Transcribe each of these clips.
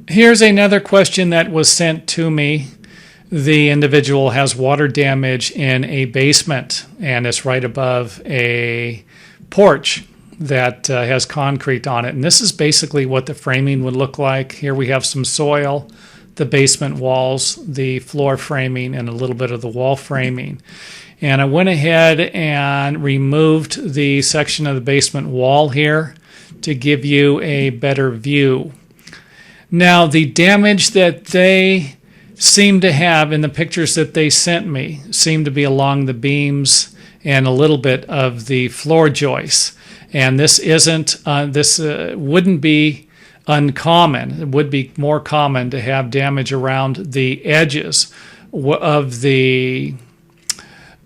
Here's another question that was sent to me. The individual has water damage in a basement, and it's right above a porch that has concrete on it. And this is basically what the framing would look like. Here we have some soil, the basement walls, the floor framing, and a little bit of the wall framing. And I went ahead and removed the section of the basement wall here to give you a better view. Now, the damage that they seem to have in the pictures that they sent me seem to be along the beams and a little bit of the floor joists. And this wouldn't be uncommon. It would be more common to have damage around the edges of the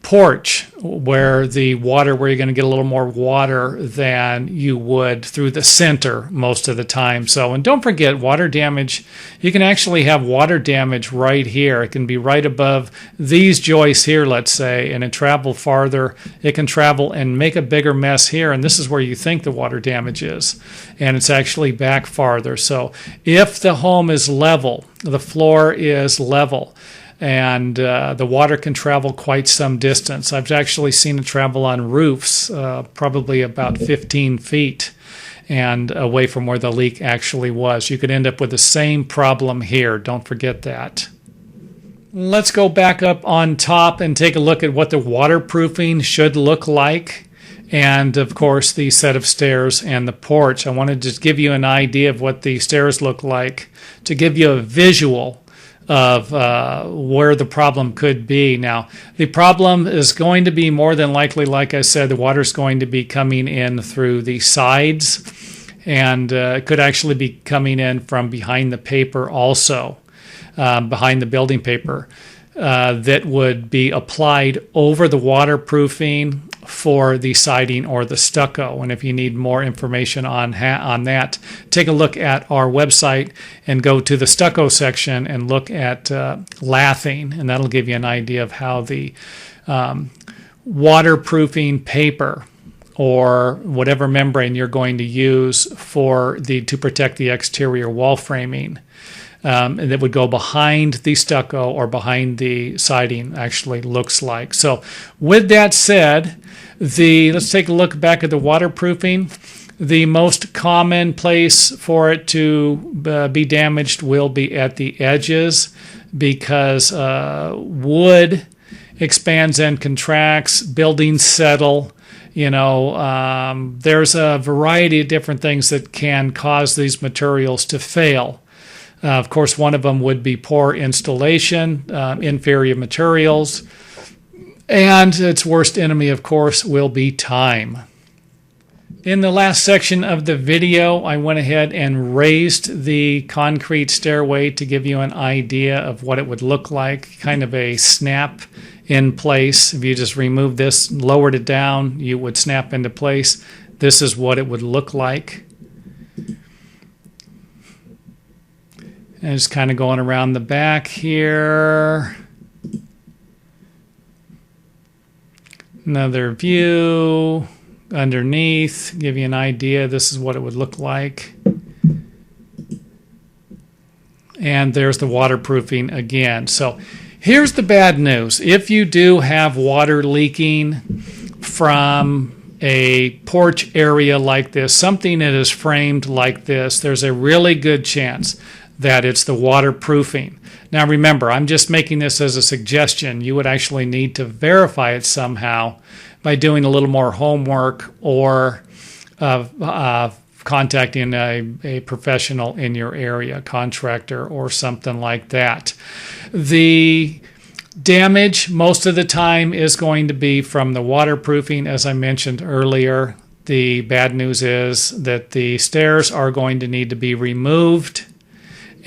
porch, where you're going to get a little more water than you would through the center most of the time. So, and don't forget, water damage, you can actually have water damage right here. It can be right above these joists here, let's say, and it travel farther. It can travel and make a bigger mess here, and this is where you think the water damage is, and it's actually back farther. So if the home is level, the floor is level, and the water can travel quite some distance. I've actually seen it travel on roofs, probably about 15 feet and away from where the leak actually was. You could end up with the same problem here. Don't forget that. Let's go back up on top and take a look at what the waterproofing should look like. And of course, the set of stairs and the porch. I wanted to just give you an idea of what the stairs look like to give you a visual of where the problem could be. Now, the problem is going to be more than likely, like I said, the water's going to be coming in through the sides, and it could actually be coming in from behind the paper also, behind the building paper, that would be applied over the waterproofing for the siding or the stucco. And if you need more information on that, take a look at our website and go to the stucco section and look at lathing, and that'll give you an idea of how the waterproofing paper or whatever membrane you're going to use to protect the exterior wall framing, and that would go behind the stucco or behind the siding actually looks like. So with that said, let's take a look back at the waterproofing. The most common place for it to be damaged will be at the edges, because wood expands and contracts, buildings settle. There's a variety of different things that can cause these materials to fail. Of course, one of them would be poor installation, inferior materials, and its worst enemy, of course, will be time. In the last section of the video, I went ahead and raised the concrete stairway to give you an idea of what it would look like, kind of a snap in place. If you just remove this, lowered it down, you would snap into place. This is what it would look like. And just kind of going around the back here. Another view underneath, give you an idea. This is what it would look like. And there's the waterproofing again. So here's the bad news. If you do have water leaking from a porch area like this, something that is framed like this, there's a really good chance that it's the waterproofing. Now remember, I'm just making this as a suggestion. You would actually need to verify it somehow by doing a little more homework or contacting a professional in your area, contractor or something like that. The damage most of the time is going to be from the waterproofing, as I mentioned earlier. The bad news is that the stairs are going to need to be removed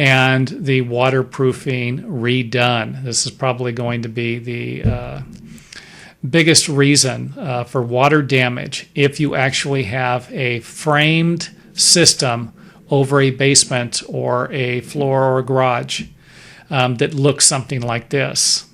and the waterproofing redone. This is probably going to be the biggest reason for water damage if you actually have a framed system over a basement or a floor or a garage that looks something like this.